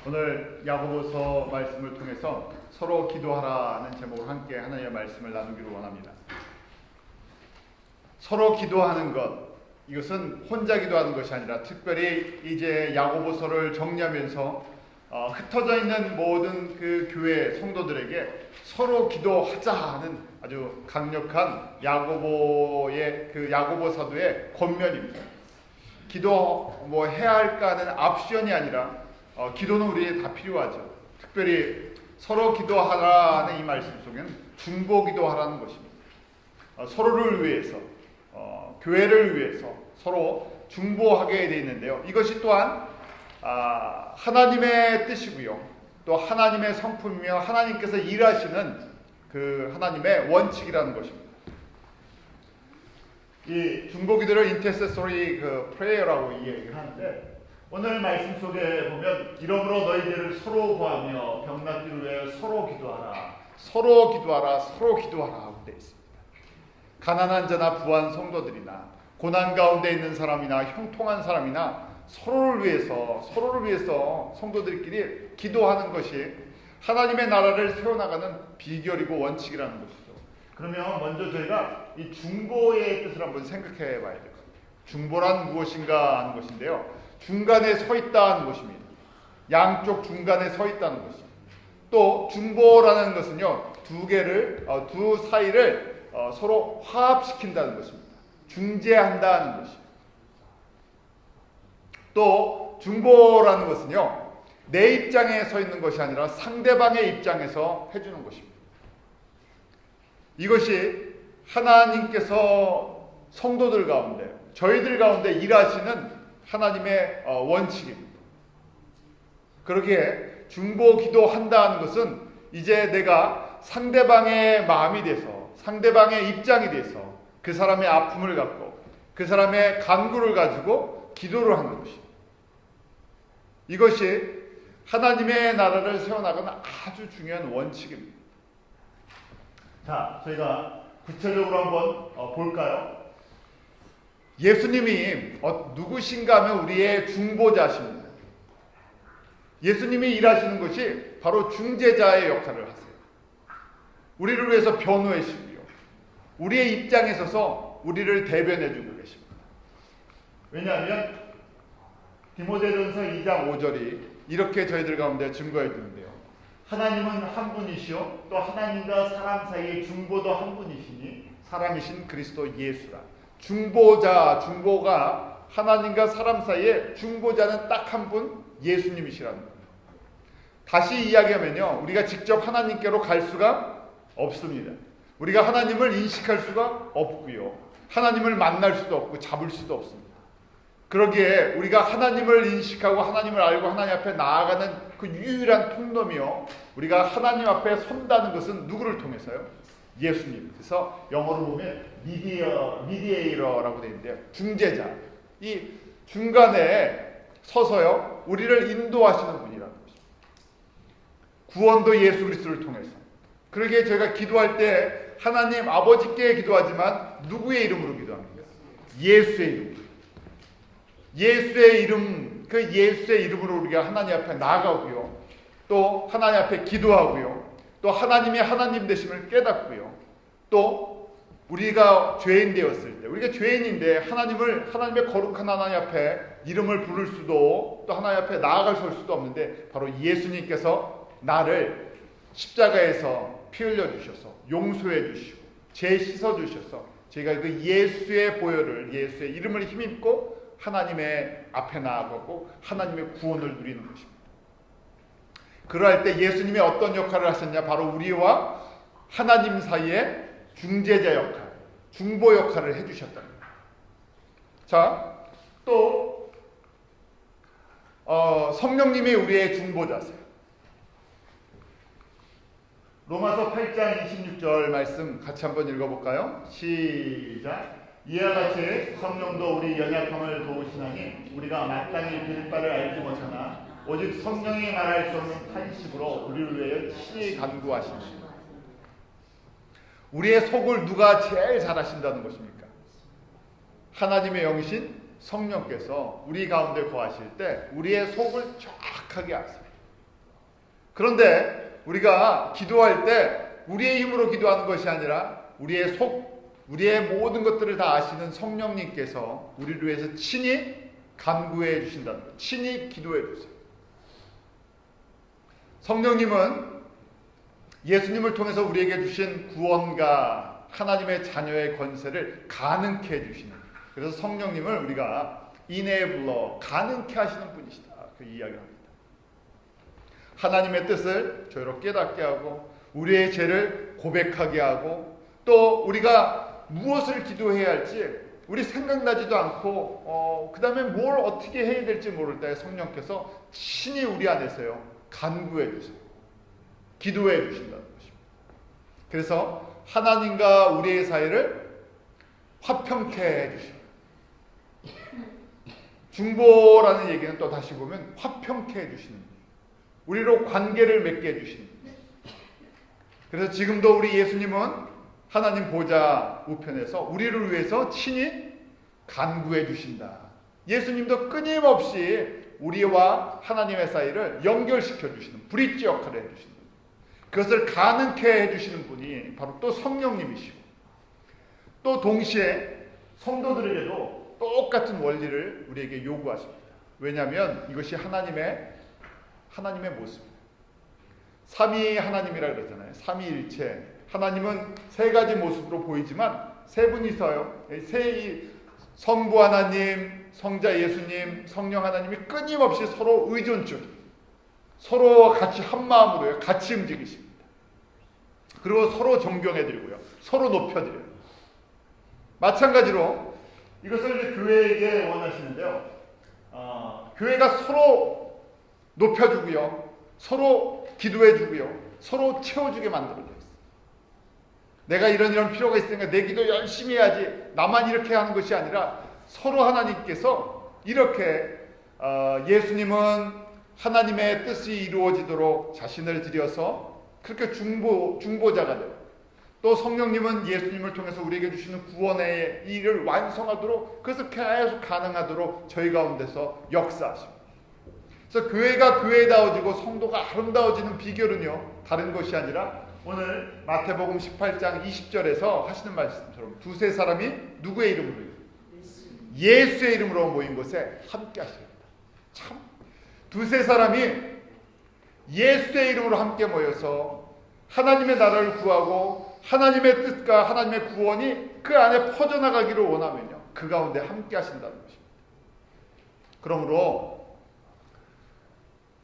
오늘 야고보서 말씀을 통해서 서로 기도하라는 제목으로 함께 하나님의 말씀을 나누기를 원합니다. 서로 기도하는 것, 이것은 혼자 기도하는 것이 아니라 특별히 이제 야고보서를 정리하면서 흩어져 있는 모든 그 교회 성도들에게 서로 기도하자 하는 아주 강력한 야고보의 그 야고보 사도의 권면입니다. 기도 해야 할까 하는 옵션이 아니라 기도는 우리에게 다 필요하죠. 특별히 서로 기도하라는 이 말씀 속에는 중보 기도하라는 것입니다. 서로를 위해서, 교회를 위해서 서로 중보하게 되어 있는데요. 이것이 또한 하나님의 뜻이고요. 또 하나님의 성품이며 하나님께서 일하시는 그 하나님의 원칙이라는 것입니다. 이 중보 기도를 인터세서리 프레이어라고 얘기를 하는데, 오늘 말씀 속에 보면 이러므로 너희들을 서로 구하며 병낫기를 위하여 서로 기도하라, 서로 기도하라, 서로 기도하라 하고 되어 있습니다. 가난한 자나 부한 성도들이나 고난 가운데 있는 사람이나 형통한 사람이나 서로를 위해서 성도들끼리 기도하는 것이 하나님의 나라를 세워나가는 비결이고 원칙이라는 것이죠. 그러면 먼저 저희가 이 중보의 뜻을 한번 생각해 봐야 될 것 같아요. 중보란 무엇인가 하는 것인데요. 중간에 서 있다는 것입니다. 양쪽 중간에 서 있다는 것입니다. 또 중보라는 것은요, 두 사이를 서로 화합시킨다는 것입니다. 중재한다는 것입니다. 또 중보라는 것은요, 내 입장에 서 있는 것이 아니라 상대방의 입장에서 해주는 것입니다. 이것이 하나님께서 성도들 가운데, 저희들 가운데 일하시는 하나님의 원칙입니다. 그러기에 중보 기도한다는 것은 이제 내가 상대방의 마음이 돼서, 상대방의 입장이 돼서 그 사람의 아픔을 갖고 그 사람의 간구를 가지고 기도를 하는 것입니다. 이것이 하나님의 나라를 세워나가는 아주 중요한 원칙입니다. 자, 저희가 구체적으로 한번 볼까요? 예수님이 누구신가 하면 우리의 중보자십니다. 예수님이 일하시는 것이 바로 중재자의 역할을 하세요. 우리를 위해서 변호해주시고요, 우리의 입장에 서서 우리를 대변해주고 계십니다. 왜냐하면 디모데전서 2장 5절이 이렇게 저희들 가운데 증거해 주는데요. 하나님은 한 분이시요 또 하나님과 사람 사이의 중보도 한 분이시니 사람이신 그리스도 예수라. 중보가 하나님과 사람 사이에 중보자는 딱 한 분, 예수님이시라는 겁니다. 다시 이야기하면요, 우리가 직접 하나님께로 갈 수가 없습니다. 우리가 하나님을 인식할 수가 없고요, 하나님을 만날 수도 없고 잡을 수도 없습니다. 그러기에 우리가 하나님을 인식하고 하나님을 알고 하나님 앞에 나아가는 그 유일한 통로며 우리가 하나님 앞에 선다는 것은 누구를 통해서요? 예수님. 그래서 영어로 보면 미디에이러라고 되어 있는데요, 중재자. 이 중간에 서서요, 우리를 인도하시는 분이라는 것입니다. 구원도 예수 그리스도를 통해서. 그러기에 저희가 기도할 때 하나님 아버지께 기도하지만 누구의 이름으로 기도합니까? 예수의 이름으로. 예수의 이름, 그 예수의 이름으로 우리가 하나님 앞에 나아가고요, 또 하나님 앞에 기도하고요, 또 하나님의 하나님 되심을 깨닫고요, 또 우리가 죄인 되었을 때, 우리가 죄인인데 하나님의 거룩한 하나님 앞에 이름을 부를 수도, 또 하나님 앞에 나아갈 수도 없는데 바로 예수님께서 나를 십자가에서 피 흘려 주셔서 용서해 주시고 죄 씻어 주셔서 제가 그 예수의 보혈을, 예수의 이름을 힘입고 하나님의 앞에 나아가고 하나님의 구원을 누리는 것입니다. 그럴 때 예수님이 어떤 역할을 하셨냐? 바로 우리와 하나님 사이에 중재자 역할, 중보 역할을 해주셨다는 거예요. 자, 또 성령님이 우리의 중보자세요. 로마서 8장 26절 말씀 같이 한번 읽어볼까요? 시작. 이와 같이 성령도 우리 연약함을 도우시나니 우리가 마땅히 빌 바를 알지 못하나 오직 성령이 말할 수 없는 탄식으로 우리를 위하여 친히 간구하십니다. 우리의 속을 누가 제일 잘 아신다는 것입니까? 하나님의 영이신 성령께서 우리 가운데 거하실 때 우리의 속을 정확하게 아세요. 그런데 우리가 기도할 때 우리의 힘으로 기도하는 것이 아니라 우리의 모든 것들을 다 아시는 성령님께서 우리를 위해서 친히 간구해 주신다는 것, 친히 기도해 주세요. 성령님은 예수님을 통해서 우리에게 주신 구원과 하나님의 자녀의 권세를 가능케 해주시는, 그래서 성령님을 우리가 enabler, 가능케 하시는 분이시다, 그 이야기를 합니다. 하나님의 뜻을 저희로 깨닫게 하고 우리의 죄를 고백하게 하고 또 우리가 무엇을 기도해야 할지 우리 생각나지도 않고 그 다음에 뭘 어떻게 해야 될지 모를 때 성령께서 친히 우리 안에서요 간구해 주세요. 기도해 주신다는 것입니다. 그래서 하나님과 우리의 사이를 화평케 해주십니다. 중보라는 얘기는 또 다시 보면 화평케 해주시는 분, 우리로 관계를 맺게 해주시는 분. 그래서 지금도 우리 예수님은 하나님 보좌 우편에서 우리를 위해서 친히 간구해 주신다. 예수님도 끊임없이 우리와 하나님의 사이를 연결시켜 주시는 브릿지 역할을 해주시는 분, 그것을 가능케 해주시는 분이 바로 또 성령님이시고, 또 동시에 성도들에게도 똑같은 원리를 우리에게 요구하십니다. 왜냐하면 이것이 하나님의 모습입니다. 삼위 하나님이라 그러잖아요. 삼위일체. 하나님은 세 가지 모습으로 보이지만 세 분이서요. 성부 하나님, 성자 예수님, 성령 하나님이 끊임없이 서로 의존적, 서로 같이 한 마음으로 같이 움직이십니다. 그리고 서로 존경해드리고요, 서로 높여드려요. 마찬가지로 이것을 이제 교회에게 원하시는데요. 교회가 서로 높여주고요, 서로 기도해주고요, 서로 채워주게 만들어져 있어요. 내가 이런 필요가 있으니까 내 기도 열심히 해야지, 나만 이렇게 하는 것이 아니라 서로 하나님께서 이렇게 예수님은 하나님의 뜻이 이루어지도록 자신을 들여서 그렇게 중보자가 되고, 또 성령님은 예수님을 통해서 우리에게 주시는 구원의 일을 완성하도록, 그것을 계속 가능하도록 저희 가운데서 역사하십니다. 그래서 교회가 교회다워지고 성도가 아름다워지는 비결은요 다른 것이 아니라 오늘 마태복음 18장 20절에서 하시는 말씀처럼 두세 사람이 누구의 이름으로? 예수의 이름으로 모인 곳에 함께 하십니다. 참, 두세 사람이 예수의 이름으로 함께 모여서 하나님의 나라를 구하고 하나님의 뜻과 하나님의 구원이 그 안에 퍼져나가기를 원하면요 그 가운데 함께 하신다는 것입니다. 그러므로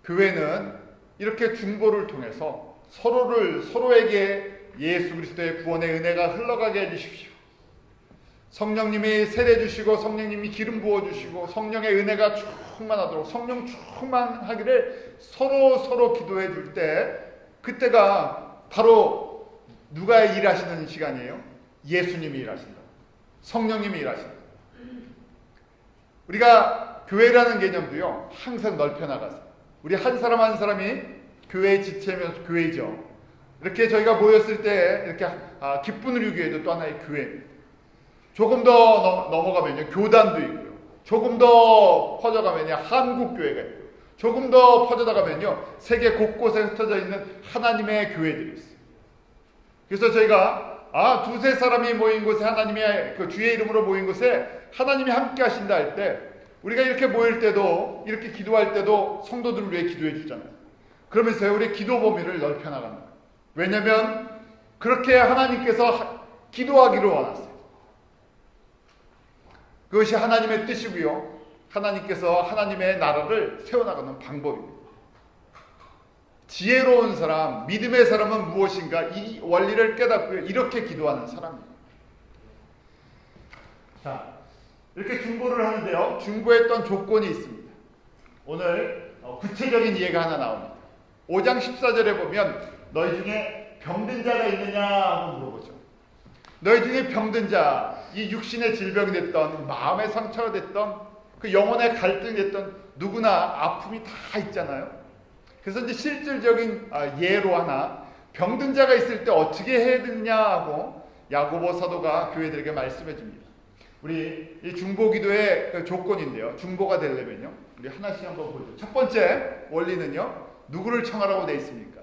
교회는 이렇게 중보를 통해서 서로에게 예수 그리스도의 구원의 은혜가 흘러가게 해주십시오. 성령님이 세례 주시고 성령님이 기름 부어주시고 성령의 은혜가 충만하도록 성령 충만하기를 서로 기도해 줄 때, 그때가 바로 누가 일하시는 시간이에요? 예수님이 일하신다. 성령님이 일하신다. 우리가 교회라는 개념도요 항상 넓혀 나가세요. 우리 한 사람 한 사람이 교회의 지체면서 교회죠. 이렇게 저희가 모였을 때 이렇게 기쁨을 유기해도 또 하나의 교회입니다. 조금 더 넘어가면요 교단도 있고요, 조금 더 퍼져가면요 한국교회가 있고요, 조금 더 퍼져나가면요 세계 곳곳에 흩어져 있는 하나님의 교회들이 있어요. 그래서 저희가 두세 사람이 모인 곳에 하나님의 그 주의 이름으로 모인 곳에 하나님이 함께 하신다 할 때, 우리가 이렇게 모일 때도 이렇게 기도할 때도 성도들을 위해 기도해 주잖아요. 그러면서 우리 기도 범위를 넓혀 나간다. 왜냐하면 그렇게 하나님께서 기도하기를 원하세요. 그것이 하나님의 뜻이고요, 하나님께서 하나님의 나라를 세워나가는 방법입니다. 지혜로운 사람, 믿음의 사람은 무엇인가, 이 원리를 깨닫고요 이렇게 기도하는 사람입니다. 자, 이렇게 중보를 하는데요 중보했던 조건이 있습니다. 오늘 구체적인 예가 하나 나옵니다. 5장 14절에 보면 너희 중에 병든 자가 있느냐 하고 물어보죠. 너희 중에 병든 자, 이 육신의 질병이 됐던, 마음의 상처가 됐던, 그 영혼의 갈등이 됐던 누구나 아픔이 다 있잖아요. 그래서 이제 실질적인 예로 하나, 병든 자가 있을 때 어떻게 해야 되느냐 하고 야고보 사도가 교회들에게 말씀해 줍니다. 우리 이 중보기도의 그 조건인데요, 중보가 되려면요 우리 하나씩 한번 보죠. 첫 번째 원리는요. 누구를 청하라고 되어 있습니까?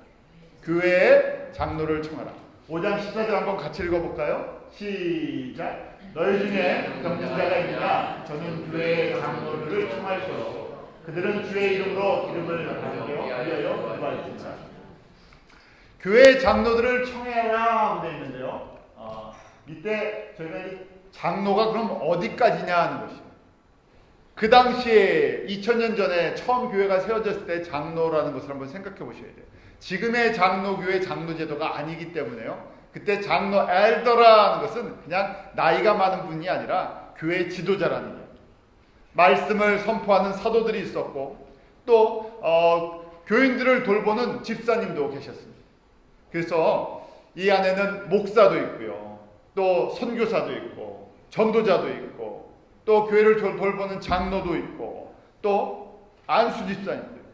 교회의 장로를 청하라. 5장 14절 한번 같이 읽어볼까요? 시작. 너희 중에 경진자가 있느냐? 저는 교회의 장로들을 청할 것이요. 그들은 주의 이름으로 기름을 받으려 위하여 기도하였습니다. 교회의 장로들을 청해라 하고 되어 있는데요. 이때 저희가 이 장로가 그럼 어디까지냐 하는 것이에요. 그 당시에 2000년 전에 처음 교회가 세워졌을 때 장로라는 것을 한번 생각해 보셔야 돼요. 지금의 장로교회 장로제도가 아니기 때문에요. 그때 장로 엘더라는 것은 그냥 나이가 많은 분이 아니라 교회 지도자라는 거예요. 말씀을 선포하는 사도들이 있었고 또 교인들을 돌보는 집사님도 계셨습니다. 그래서 이 안에는 목사도 있고요. 또 선교사도 있고 전도자도 있고 또 교회를 돌보는 장로도 있고 또 안수 집사님도 있고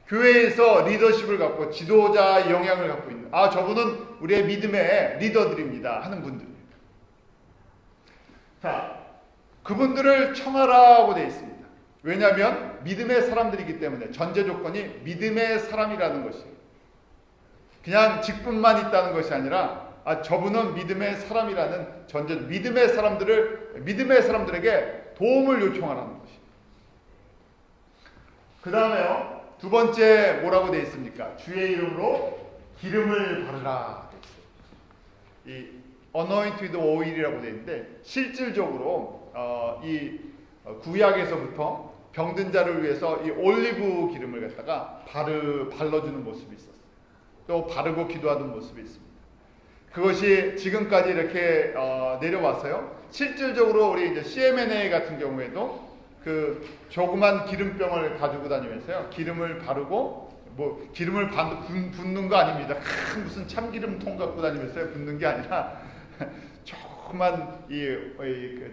교회에서 리더십을 갖고 지도자 영향을 갖고 있는 저분은 우리의 믿음의 리더들입니다 하는 분들입니다. 자, 그분들을 청하라고 되어 있습니다. 왜냐하면 믿음의 사람들이기 때문에 전제 조건이 믿음의 사람이라는 것이에요. 그냥 직분만 있다는 것이 아니라 저분은 믿음의 사람이라는 전제, 믿음의 사람들에게 도움을 요청하라는 것이에요. 그 다음에요. 두 번째 뭐라고 되어 있습니까? 주의 이름으로 기름을 바르라 되어 있어요. 이 anointed oil이라고 되어 있는데 실질적으로 이 구약에서부터 병든 자를 위해서 이 올리브 기름을 갖다가 발라주는 모습이 있었어요. 또 바르고 기도하는 모습이 있습니다. 그것이 지금까지 이렇게 내려왔어요. 실질적으로 우리 이제 CMNA 같은 경우에도 그 조그만 기름병을 가지고 다니면서요. 기름을 바르고 기름을 붓는 거 아닙니다. 큰 무슨 참기름통 갖고 다니면서요. 붓는 게 아니라 조그만 이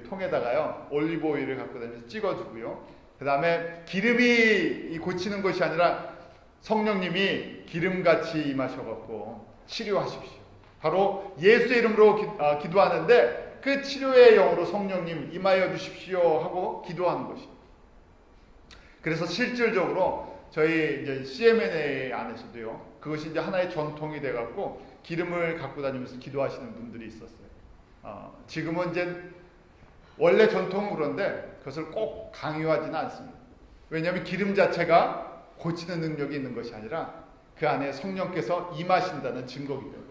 통에다가요. 올리브 오일을 갖고 다니면서 찍어주고요. 그 다음에 기름이 고치는 것이 아니라 성령님이 기름같이 임하셔갖고 치료하십시오. 바로 예수의 이름으로 기도하는데 그 치료의 영으로 성령님 임하여 주십시오 하고 기도하는 것입니다. 그래서 실질적으로 저희 이제 CMNA 안에서도요. 그것이 이제 하나의 전통이 돼갖고 기름을 갖고 다니면서 기도하시는 분들이 있었어요. 지금은 이제 원래 전통은 그런데 그것을 꼭 강요하지는 않습니다. 왜냐하면 기름 자체가 고치는 능력이 있는 것이 아니라 그 안에 성령께서 임하신다는 증거이기 때문에.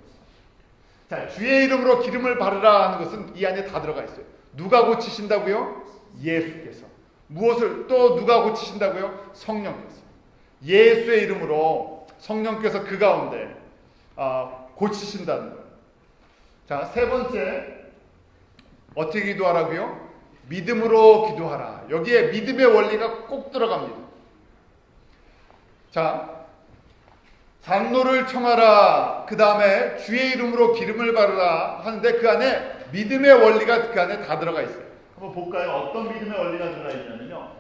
자, 주의 이름으로 기름을 바르라 하는 것은 이 안에 다 들어가 있어요. 누가 고치신다고요? 예수께서. 무엇을 또 누가 고치신다고요? 성령께서. 예수의 이름으로 성령께서 그 가운데 고치신다는 거예요. 자, 세 번째 어떻게 기도하라고요? 믿음으로 기도하라. 여기에 믿음의 원리가 꼭 들어갑니다. 자, 장로를 청하라. 그 다음에 주의 이름으로 기름을 바르라 하는데 그 안에 믿음의 원리가 그 안에 다 들어가 있어요. 한번 볼까요? 어떤 믿음의 원리가 들어가 있냐면요.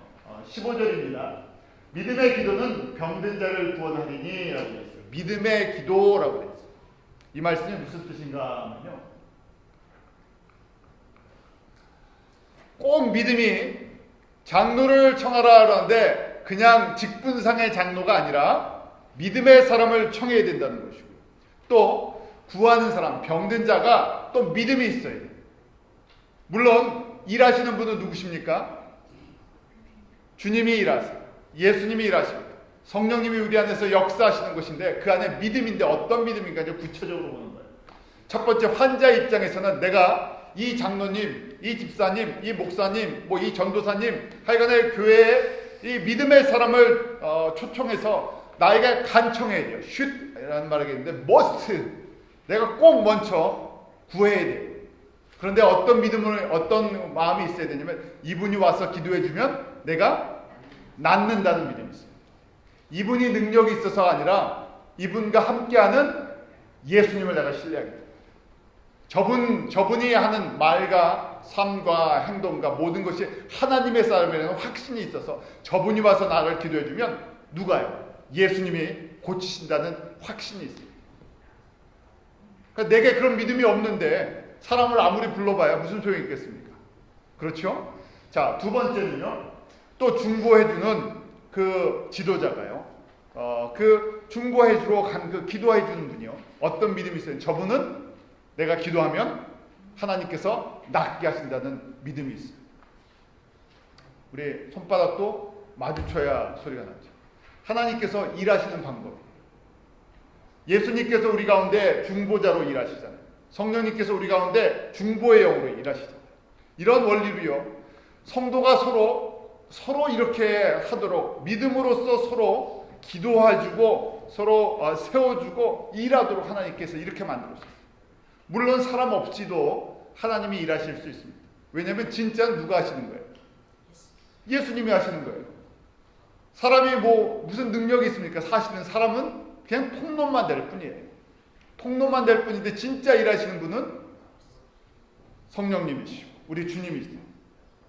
15절입니다. 믿음의 기도는 병든 자를 구원하리니 라고 되어 있어요. 믿음의 기도라고 되어 있어요. 이 말씀이 무슨 뜻인가 하면요. 꼭 믿음이 장로를 청하라 하는데 그냥 직분상의 장로가 아니라 믿음의 사람을 청해야 된다는 것이고 또 구하는 사람, 병든 자가 또 믿음이 있어야 돼요. 물론 일하시는 분은 누구십니까? 주님이 일하세요. 예수님이 일하십니다. 성령님이 우리 안에서 역사하시는 것인데 그 안에 믿음인데 어떤 믿음인가 이제 구체적으로 보는 거예요. 첫 번째 환자 입장에서는 내가 이 장로님, 이 집사님, 이 목사님, 이 전도사님 하여간에 교회에 이 믿음의 사람을 초청해서 나에게 간청해야 돼요. 슛이라는 말이 있는데 must 내가 꼭 먼저 구해야 돼요. 그런데 어떤 믿음을 어떤 마음이 있어야 되냐면 이분이 와서 기도해 주면 내가 낫는다는 믿음이 있어요. 이분이 능력이 있어서가 아니라 이분과 함께하는 예수님을 내가 신뢰하게 돼요. 저분이 하는 말과 삶과 행동과 모든 것이 하나님의 사람이라는 확신이 있어서 저분이 와서 나를 기도해 주면 누가요? 예수님이 고치신다는 확신이 있어요. 그러니까 내게 그런 믿음이 없는데 사람을 아무리 불러봐야 무슨 소용이 있겠습니까? 그렇죠? 자, 두 번째는요. 또 중보해주는 그 지도자가요. 그 중보해주러 간 그 기도해주는 분이요. 어떤 믿음이 있어요? 저분은 내가 기도하면 하나님께서 낫게 하신다는 믿음이 있어요. 우리 손바닥도 마주쳐야 소리가 나죠. 하나님께서 일하시는 방법. 예수님께서 우리 가운데 중보자로 일하시잖아요. 성령님께서 우리 가운데 중보의 영으로 일하시잖아요. 이런 원리로요. 성도가 서로 이렇게 하도록 믿음으로써 서로 기도해주고 서로 세워주고 일하도록 하나님께서 이렇게 만들었어요. 물론 사람 없이도 하나님이 일하실 수 있습니다. 왜냐하면 진짜 누가 하시는 거예요? 예수님이 하시는 거예요. 사람이 무슨 능력이 있습니까? 사실은 사람은 그냥 통로만 될 뿐이에요. 통로만 될 뿐인데 진짜 일하시는 분은 성령님이시고 우리 주님이시죠.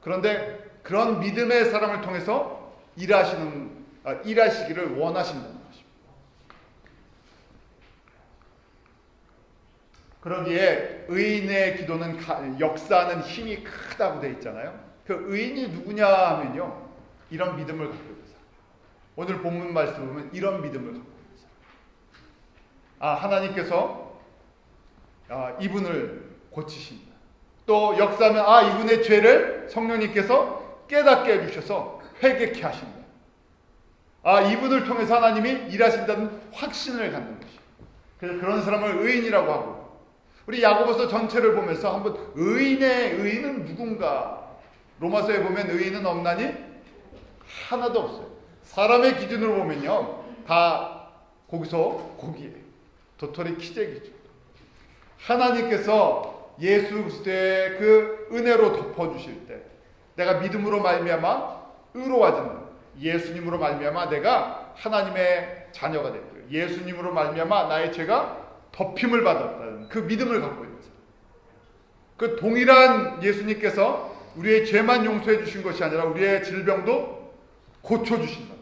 그런데 그런 믿음의 사람을 통해서 일하시기를 원하신다는 것입니다. 그러기에 의인의 기도는 역사하는 힘이 크다고 되어 있잖아요. 그 의인이 누구냐 하면요. 이런 믿음을 갖고 있는 사람. 오늘 본문 말씀 보면 이런 믿음을 갖고 있는 사람. 하나님께서 이분을 고치신다. 또 역사하면 이분의 죄를 성령님께서 깨닫게 해주셔서 회개케 하신다. 이분을 통해서 하나님이 일하신다는 확신을 갖는 것이에요. 그래서 그런 사람을 의인이라고 하고 우리 야고보서 전체를 보면서 한번 의인은 누군가 로마서에 보면 의인은 없나니 하나도 없어요. 사람의 기준으로 보면요 다 거기에요. 도토리 키재기죠. 하나님께서 예수 그리스도의 그 은혜로 덮어주실 때 내가 믿음으로 말미암아 의로워지는 예수님으로 말미암아 내가 하나님의 자녀가 됐고요. 예수님으로 말미암아 나의 죄가 덮임을 받았다는 그 믿음을 갖고 있는 사람. 그 동일한 예수님께서 우리의 죄만 용서해 주신 것이 아니라 우리의 질병도 고쳐주신다.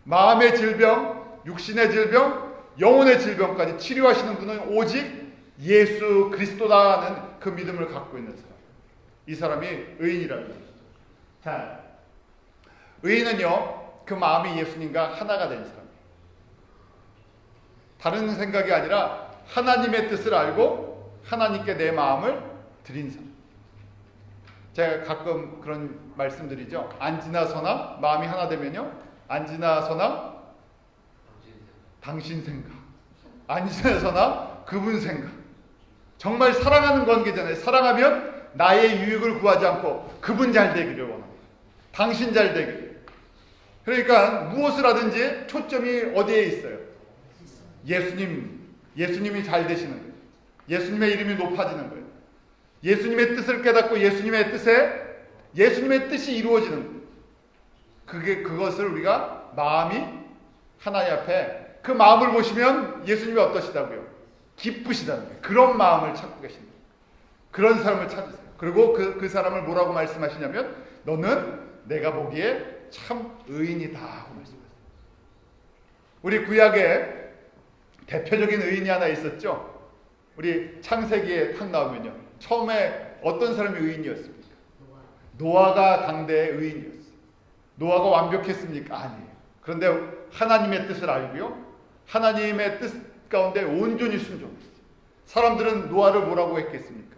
마음의 질병, 육신의 질병, 영혼의 질병까지 치료하시는 분은 오직 예수 그리스도다는 그 믿음을 갖고 있는 사람. 이 사람이 의인이라는 것이죠. 자, 의인은요 그 마음이 예수님과 하나가 된 사람이에요. 다른 생각이 아니라 하나님의 뜻을 알고 하나님께 내 마음을 드린 사람. 제가 가끔 그런 말씀드리죠. 안지나 서나 마음이 하나 되면요 안지나 서나 당신 생각, 안지나 서나 그분 생각. 정말 사랑하는 관계잖아요. 사랑하면 나의 유익을 구하지 않고 그분 잘 되기를 원합니다. 당신 잘 되기를. 그러니까 무엇을 하든지 초점이 어디에 있어요? 예수님이 잘 되시는 거예요. 예수님의 이름이 높아지는 거예요. 예수님의 뜻을 깨닫고 예수님의 뜻이 이루어지는 거예요. 그것을 우리가 마음이 하나님 앞에 그 마음을 보시면 예수님이 어떠시다고요? 기쁘시다는 거예요. 그런 마음을 찾고 계십니다. 그런 사람을 찾으세요. 그리고 그 사람을 뭐라고 말씀하시냐면 너는 내가 보기에 참 의인이다 하고 말씀하세요. 우리 구약에 대표적인 의인이 하나 있었죠. 우리 창세기에 탁 나오면요. 처음에 어떤 사람이 의인이었습니까? 노아가 당대의 의인이었어요. 노아가 완벽했습니까? 아니에요. 그런데 하나님의 뜻을 알고요. 하나님의 뜻 가운데 온전히 순종했어요. 사람들은 노아를 뭐라고 했겠습니까?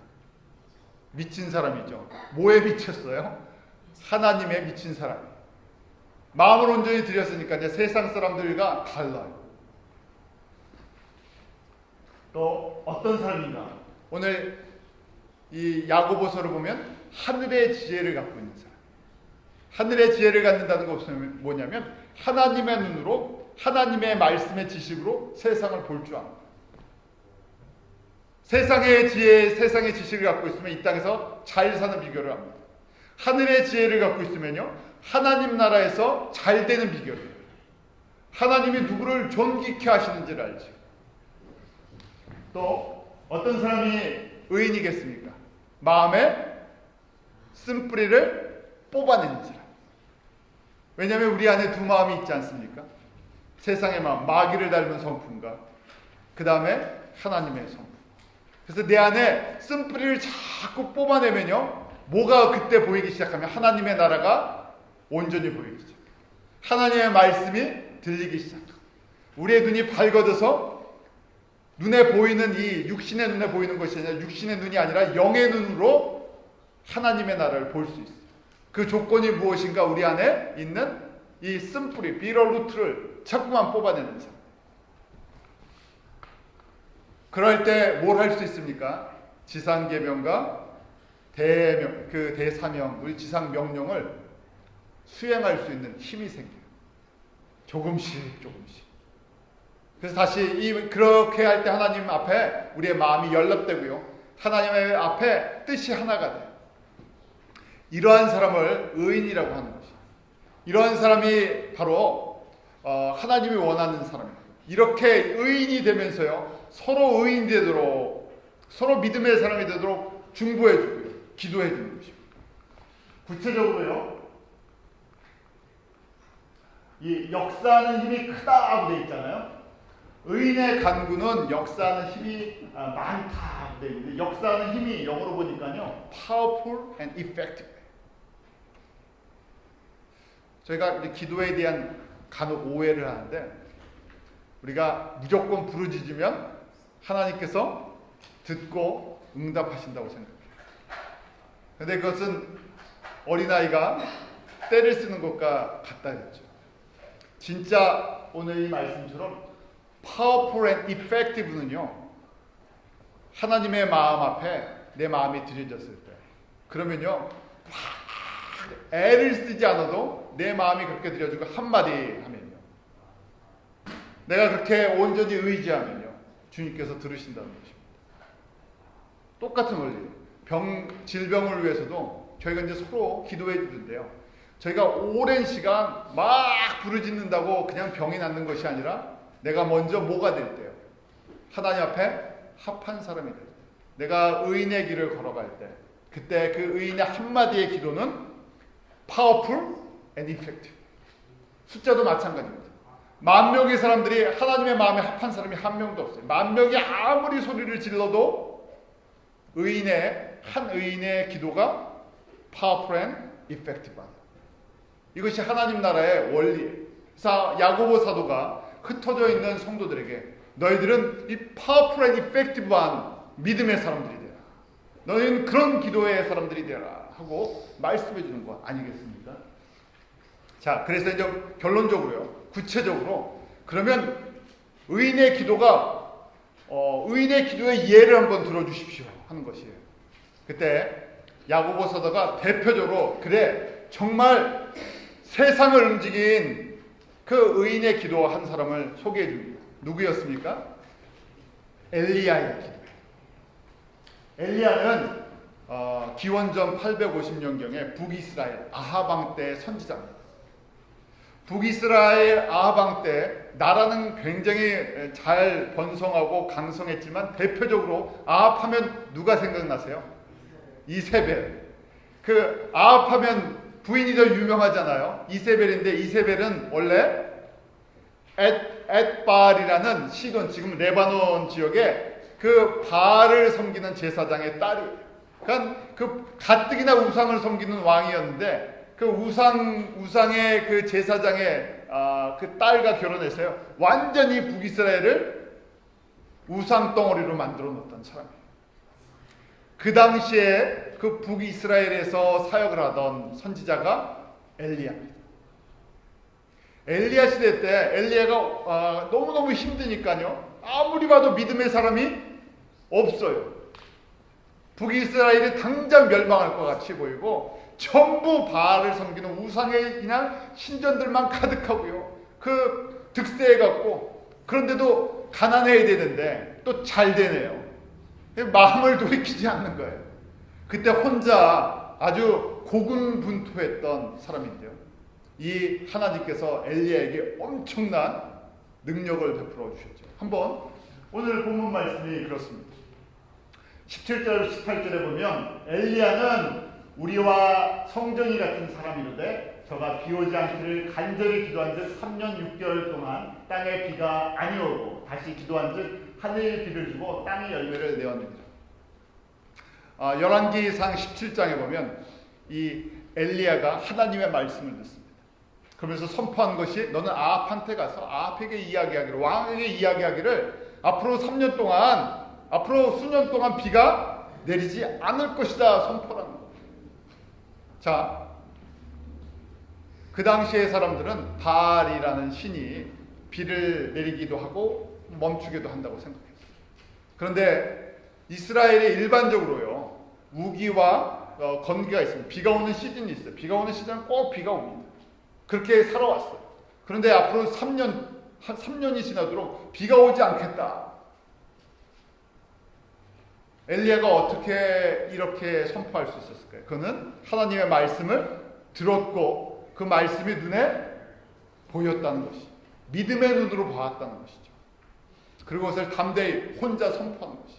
미친 사람이죠. 뭐에 미쳤어요? 하나님에 미친 사람이에요. 마음을 온전히 들였으니까 이제 세상 사람들과 달라요. 또 어떤 사람인가? 오늘 이 야고보서를 보면 하늘의 지혜를 갖고 있는 사람. 하늘의 지혜를 갖는다는 것은 뭐냐면 하나님의 눈으로 하나님의 말씀의 지식으로 세상을 볼 줄 압니다. 세상의 지혜, 세상의 지식을 갖고 있으면 이 땅에서 잘 사는 비결을 압니다. 하늘의 지혜를 갖고 있으면요 하나님 나라에서 잘 되는 비결이에요. 하나님이 누구를 존귀케 하시는지를 알죠. 또 어떤 사람이 의인이겠습니까? 마음에 쓴뿌리를 뽑아내는 사람. 왜냐하면 우리 안에 두 마음이 있지 않습니까? 세상의 마음, 마귀를 닮은 성품과 그 다음에 하나님의 성품. 그래서 내 안에 쓴뿌리를 자꾸 뽑아내면요 뭐가 그때 보이기 시작하면 하나님의 나라가 온전히 보이기 시작해요. 하나님의 말씀이 들리기 시작합니다. 우리의 눈이 밝아져서 눈에 보이는 이 육신의 눈에 보이는 것이 아니라 육신의 눈이 아니라 영의 눈으로 하나님의 나라를 볼 수 있어요. 그 조건이 무엇인가? 우리 안에 있는 이 쓴뿌리, 비러루트를 자꾸만 뽑아내는 삶. 그럴 때 뭘 할 수 있습니까? 지상계명과 대사명, 우리 지상명령을 수행할 수 있는 힘이 생겨요. 조금씩. 그래서 다시 그렇게 할 때 하나님 앞에 우리의 마음이 연락되고요. 하나님의 앞에 뜻이 하나가 돼요. 이러한 사람을 의인이라고 하는 것이에요. 이러한 사람이 바로 하나님이 원하는 사람입니다. 이렇게 의인이 되면서요. 서로 의인 되도록, 서로 믿음의 사람이 되도록 중보해 주고요. 기도해 주는 것입니다. 구체적으로요. 이 역사하는 힘이 크다고 되어 있잖아요. 의인의 간구는 역사하는 힘이 많다고 되어 있는데, 역사하는 힘이 영어로 보니까요, powerful and effective. 저희가 이제 기도에 대한 간혹 오해를 하는데, 우리가 무조건 부르짖으면 하나님께서 듣고 응답하신다고 생각해요. 그런데 그것은 어린아이가 때를 쓰는 것과 같다 했죠. 진짜 오늘 이 말씀처럼 powerful and effective는요, 하나님의 마음 앞에 내 마음이 들여졌을 때, 그러면요 막 애를 쓰지 않아도 내 마음이 그렇게 들여지고 한마디 하면요, 내가 그렇게 온전히 의지하면요, 주님께서 들으신다는 것입니다. 똑같은 원리예요. 질병을 위해서도 저희가 이제 서로 기도해 주는데요, 저희가 오랜 시간 막 부르짖는다고 그냥 병이 낫는 것이 아니라, 내가 먼저 뭐가 될 때요? 하나님 앞에 합한 사람이 될 때, 내가 의인의 길을 걸어갈 때, 그때 그 의인의 한마디의 기도는 powerful and effective. 숫자도 마찬가지입니다. 10,000명의 사람들이 하나님의 마음에 합한 사람이 한 명도 없어요. 10,000명이 아무리 소리를 질러도 한 의인의 기도가 powerful and effective하다. 이것이 하나님 나라의 원리예요. 그래서 야고보 사도가 흩어져 있는 성도들에게, 너희들은 이 powerful and effective한 믿음의 사람들이 되라, 너희는 그런 기도의 사람들이 되라 하고 말씀해 주는 것 아니겠습니까? 자, 그래서 이제 결론적으로요, 구체적으로, 그러면 의인의 기도의 예를 한번 들어주십시오 하는 것이에요. 그때 야고보 사도가 대표적으로, 그래 정말 세상을 움직인 그 의인의 기도한 사람을 소개해 줍니다. 누구였습니까? 엘리야의 기도예요. 엘리야는 기원전 850년경에 북이스라엘 아합 왕 때 선지자입니다. 북이스라엘 아합 왕 때 나라는 굉장히 잘 번성하고 강성했지만, 대표적으로 아합하면 누가 생각나세요? 이세벨. 그 아합하면 부인이 더 유명하잖아요. 이세벨인데, 이세벨은 원래 엣바알이라는 시돈, 지금 레바논 지역에 그 바알을 섬기는 제사장의 딸이에요. 그러니까 그 가뜩이나 우상을 섬기는 왕이었는데, 그 우상의 그 제사장의 그 딸과 결혼해서요, 완전히 북이스라엘을 우상 덩어리로 만들어 놓았던 사람이에요. 그 당시에 그 북이스라엘에서 사역을 하던 선지자가 엘리야입니다. 엘리야 시대 때 엘리야가 너무너무 힘드니까요, 아무리 봐도 믿음의 사람이 없어요. 북이스라엘이 당장 멸망할 것 같이 보이고, 전부 바알을 섬기는 우상의 그냥 신전들만 가득하고요, 그 득세해갖고, 그런데도 가난해야 되는데 또 잘 되네요. 마음을 돌이키지 않는 거예요. 그때 혼자 아주 고군분투했던 사람인데요, 이 하나님께서 엘리야에게 엄청난 능력을 베풀어 주셨죠. 한번 오늘 본문 말씀이 그렇습니다. 17절 18절에 보면, 엘리야는 우리와 성전이 같은 사람이로되 저가 비 오지 않기를 간절히 기도한즉 3년 6개월 동안 땅에 비가 아니오고, 다시 기도한즉 하늘 비를 주고 땅이 열매를 내었느니라. 열왕기상 17장에 보면 이 엘리야가 하나님의 말씀을 듣습니다. 그러면서 선포한 것이 너는 아합한테 가서 아합에게 이야기하기를, 왕에게 이야기하기를 앞으로 3년 동안, 앞으로 수년 동안 비가 내리지 않을 것이다 선포라는 거예요. 자, 그 당시의 사람들은 바알이라는 신이 비를 내리기도 하고 멈추기도 한다고 생각했어요. 그런데 이스라엘이 일반적으로요, 우기와 건기가 있습니다. 비가 오는 시즌이 있어요. 비가 오는 시즌은 꼭 비가 옵니다. 그렇게 살아왔어요. 그런데 앞으로 3년이 지나도록 비가 오지 않겠다. 엘리야가 어떻게 이렇게 선포할 수 있었을까요? 그는 하나님의 말씀을 들었고 그 말씀이 눈에 보였다는 것이, 믿음의 눈으로 보았다는 것이죠. 그리고 그것을 담대히 혼자 선포하는 것이.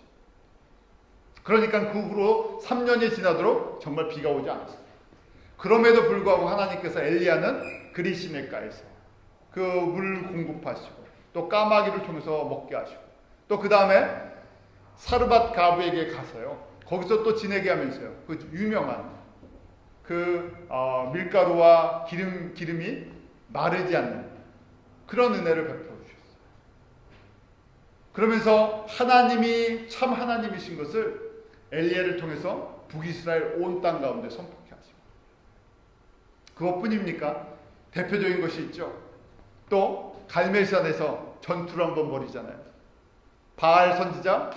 그러니까 그 후로 3년이 지나도록 정말 비가 오지 않았어요. 그럼에도 불구하고 하나님께서 엘리야는 그리시네가에서 그 물 공급하시고 또 까마귀를 통해서 먹게 하시고 또 그 다음에 사르밧 가브에게 가서요, 거기서 또 지내게 하면서요, 그 유명한 밀가루와 기름이 마르지 않는 그런 은혜를 베풀어 주셨어요. 그러면서 하나님이 참 하나님이신 것을 엘리야를 통해서 북이스라엘 온 땅 가운데 선포케 하시고, 그것뿐입니까? 대표적인 것이 있죠. 또 갈멜산에서 전투를 한번 벌이잖아요. 바알 선지자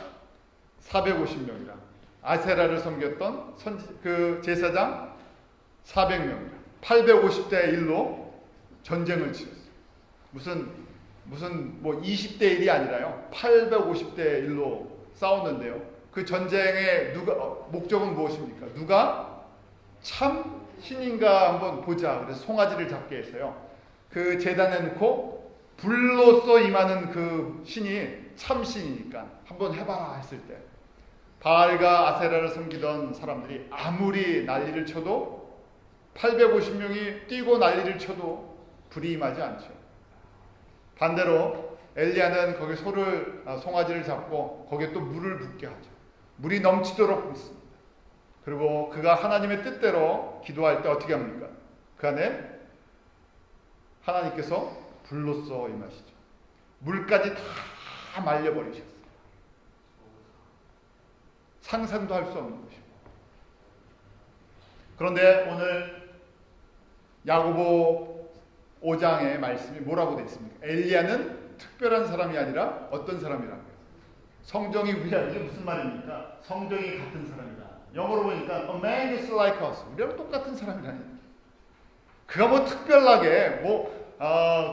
450명이라 아세라를 섬겼던 그 제사장 400명이라 850대 1로 전쟁을 치렀어요. 무슨 뭐 20대 1이 아니라요, 850대 1로 싸웠는데요. 그 전쟁의 목적은 무엇입니까? 누가 참 신인가 한번 보자. 그래서 송아지를 잡게 했어요. 그 제단에 놓고 불로써 임하는 그 신이 참 신이니까 한번 해봐라 했을 때, 바알과 아세라를 섬기던 사람들이 아무리 난리를 쳐도 850명이 뛰고 난리를 쳐도 불이 임하지 않죠. 반대로 엘리야는 거기 송아지를 잡고 거기에 또 물을 붓게 하죠. 물이 넘치도록 붓습니다. 그리고 그가 하나님의 뜻대로 기도할 때 어떻게 합니까? 그 안에 하나님께서 불로써 임하시죠. 물까지 다 말려버리셨어요. 상상도 할 수 없는 것입니다. 그런데 오늘 야고보 5장의 말씀이 뭐라고 되어 있습니까? 엘리야는 특별한 사람이 아니라 어떤 사람이라고요? 성정이 우리랑 이게 무슨 말입니까? 성정이 같은 사람이다. 영어로 보니까 a man is like us. 우리랑 똑같은 사람이라니. 그가 뭐 특별하게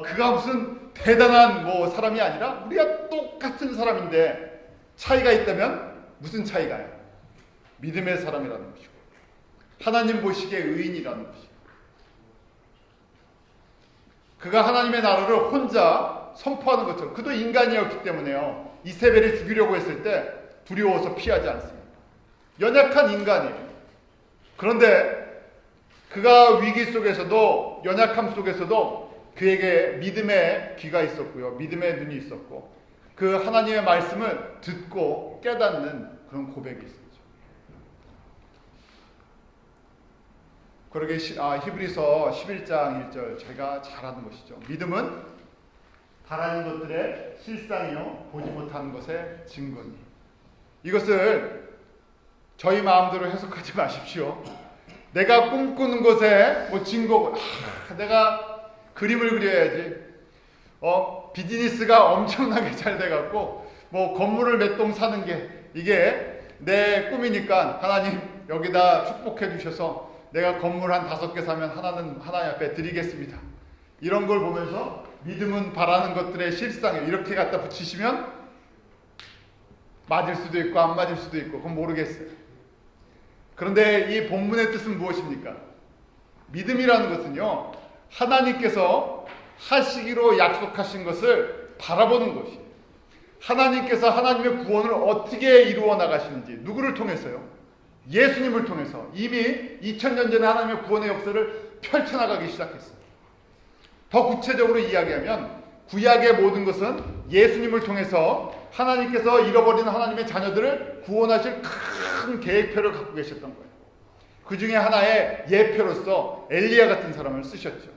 그가 무슨 대단한 사람이 아니라 우리가 똑같은 사람인데 차이가 있다면 무슨 차이가요? 믿음의 사람이라는 것이고 하나님 보시기에 의인이라는 것이고, 그가 하나님의 나라를 혼자 선포하는 것처럼, 그도 인간이었기 때문에요, 이세벨을 죽이려고 했을 때 두려워서 피하지 않습니다. 연약한 인간이에요. 그런데 그가 위기 속에서도, 연약함 속에서도 그에게 믿음의 귀가 있었고요, 믿음의 눈이 있었고, 그 하나님의 말씀을 듣고 깨닫는 그런 고백이 있었죠. 그러게 히브리서 11장 1절 제가 잘 아는 것이죠. 믿음은 바라는 것들의 실상이요 보지 못하는 것의 증거니. 이것을 저희 마음대로 해석하지 마십시오. 내가 꿈꾸는 것에 증거고, 내가 그림을 그려야지, 비즈니스가 엄청나게 잘 돼갖고 건물을 몇 동 사는 게 이게 내 꿈이니까 하나님 여기다 축복해 주셔서 내가 건물 한 5개 사면 하나님 앞에 드리겠습니다. 이런 걸 보면서 믿음은 바라는 것들의 실상에 이렇게 갖다 붙이시면 맞을 수도 있고 안 맞을 수도 있고 그건 모르겠어요. 그런데 이 본문의 뜻은 무엇입니까? 믿음이라는 것은요, 하나님께서 하시기로 약속하신 것을 바라보는 것이에요. 하나님께서 하나님의 구원을 어떻게 이루어 나가시는지, 누구를 통해서요? 예수님을 통해서 이미 2000년 전에 하나님의 구원의 역사를 펼쳐나가기 시작했어요. 더 구체적으로 이야기하면 구약의 모든 것은 예수님을 통해서 하나님께서 잃어버린 하나님의 자녀들을 구원하실 큰 계획표를 갖고 계셨던 거예요. 그 중에 하나의 예표로서 엘리야 같은 사람을 쓰셨죠.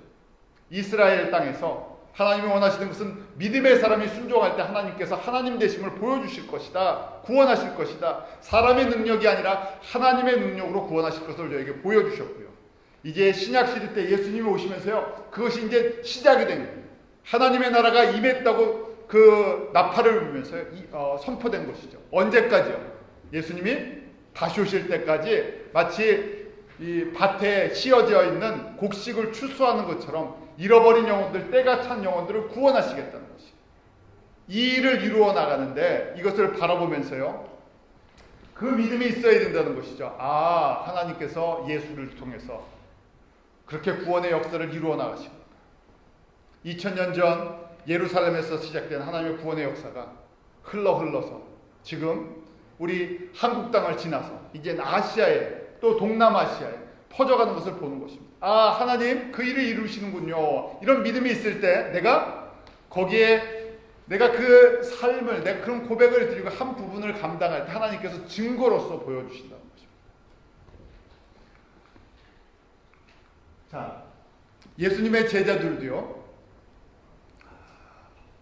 이스라엘 땅에서 하나님이 원하시는 것은 믿음의 사람이 순종할 때 하나님께서 하나님 되심을 보여주실 것이다. 구원하실 것이다. 사람의 능력이 아니라 하나님의 능력으로 구원하실 것을 저에게 보여주셨고요. 이제 신약 시대 때 예수님이 오시면서요, 그것이 이제 시작이 된 거예요. 하나님의 나라가 임했다고 그 나팔을 불면서 선포된 것이죠. 언제까지요? 예수님이 다시 오실 때까지 마치 이 밭에 씌어져 있는 곡식을 추수하는 것처럼 잃어버린 영혼들, 때가 찬 영혼들을 구원하시겠다는 것이에요. 이 일을 이루어 나가는데 이것을 바라보면서요, 그 믿음이 있어야 된다는 것이죠. 아, 하나님께서 예수를 통해서 그렇게 구원의 역사를 이루어 나가시고 2000년 전 예루살렘에서 시작된 하나님의 구원의 역사가 흘러서 지금 우리 한국 땅을 지나서 이제 아시아에 또 동남아시아에 퍼져가는 것을 보는 것입니다. 아, 하나님 그 일을 이루시는군요. 이런 믿음이 있을 때 내가 거기에 내가 그 삶을, 내가 그런 고백을 드리고 한 부분을 감당할 때 하나님께서 증거로서 보여주신다는 것입니다. 자, 예수님의 제자들도요,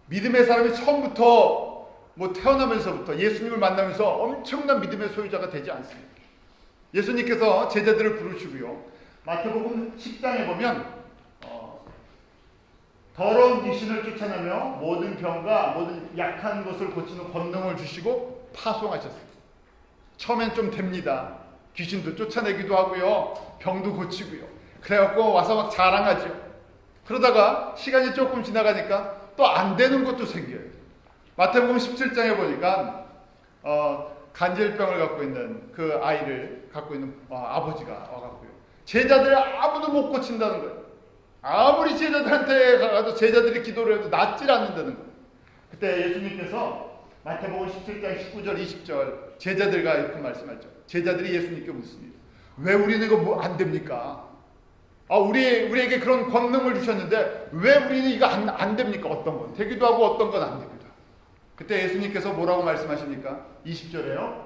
믿음의 사람이 처음부터 태어나면서부터 예수님을 만나면서 엄청난 믿음의 소유자가 되지 않습니다. 예수님께서 제자들을 부르시고요, 마태복음 10장에 보면 더러운 귀신을 쫓아내며 모든 병과 모든 약한 것을 고치는 권능을 주시고 파송하셨습니다. 처음엔 좀 됩니다. 귀신도 쫓아내기도 하고요, 병도 고치고요. 그래갖고 와서 막 자랑하죠. 그러다가 시간이 조금 지나가니까 또 안 되는 것도 생겨요. 마태복음 17장에 보니까 간질병을 갖고 있는 그 아이를 갖고 있는 아버지가 와갖고요, 제자들 아무도 못 고친다는 거예요. 아무리 제자들한테 가서 제자들이 기도를 해도 낫질 않는다는 거예요. 그때 예수님께서 마태복음 17장 19절 20절 제자들과 이렇게 말씀하죠. 제자들이 예수님께 묻습니다. 왜 우리는 이거 안 됩니까? 우리에게 그런 권능을 주셨는데 왜 우리는 이거 안 됩니까? 어떤 건 되기도 하고 어떤 건 안 되기도 하고. 그때 예수님께서 뭐라고 말씀하십니까? 20절에요.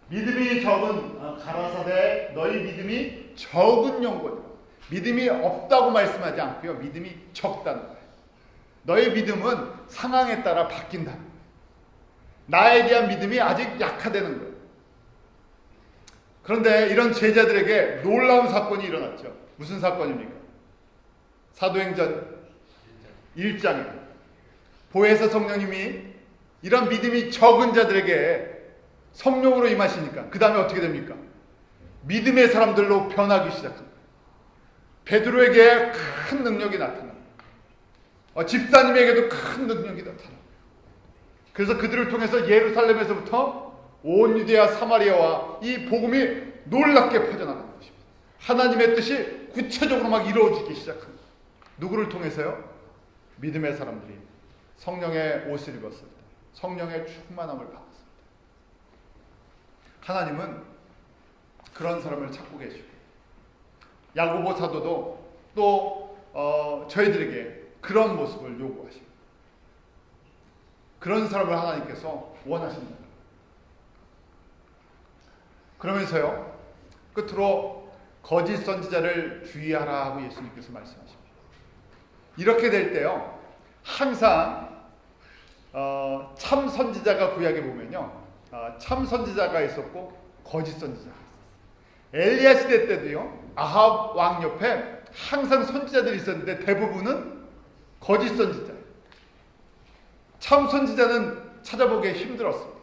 믿음이 적은 가라사대 너희 믿음이 적은 영혼이라. 믿음이 없다고 말씀하지 않고요, 믿음이 적다는 거예요. 너의 믿음은 상황에 따라 바뀐다. 나에 대한 믿음이 아직 약화되는 거예요. 그런데 이런 제자들에게 놀라운 사건이 일어났죠. 무슨 사건입니까? 사도행전 1장에 보혜사 성령님이 이런 믿음이 적은 자들에게 성령으로 임하시니까 그 다음에 어떻게 됩니까? 믿음의 사람들로 변하기 시작합니다. 베드로에게 큰 능력이 나타납니다. 집사님에게도 큰 능력이 나타납니다. 그래서 그들을 통해서 예루살렘에서부터 온 유대야 사마리아와 이 복음이 놀랍게 퍼져나가는 것입니다. 하나님의 뜻이 구체적으로 막 이루어지기 시작합니다. 누구를 통해서요? 믿음의 사람들이 성령의 옷을 입었습니다. 성령의 충만함을 받았습니다. 하나님은 그런 사람을 찾고 계시고, 야고보 사도도 또 저희들에게 그런 모습을 요구하십니다. 그런 사람을 하나님께서 원하십니다. 그러면서요, 끝으로 거짓 선지자를 주의하라 하고 예수님께서 말씀하십니다. 이렇게 될 때요, 항상 참 선지자가 구약에 보면요, 참 선지자가 있었고 거짓 선지자가 있었어요. 엘리야 시대 때도요, 아합 왕 옆에 항상 선지자들이 있었는데 대부분은 거짓 선지자예요. 참 선지자는 찾아보기 힘들었습니다.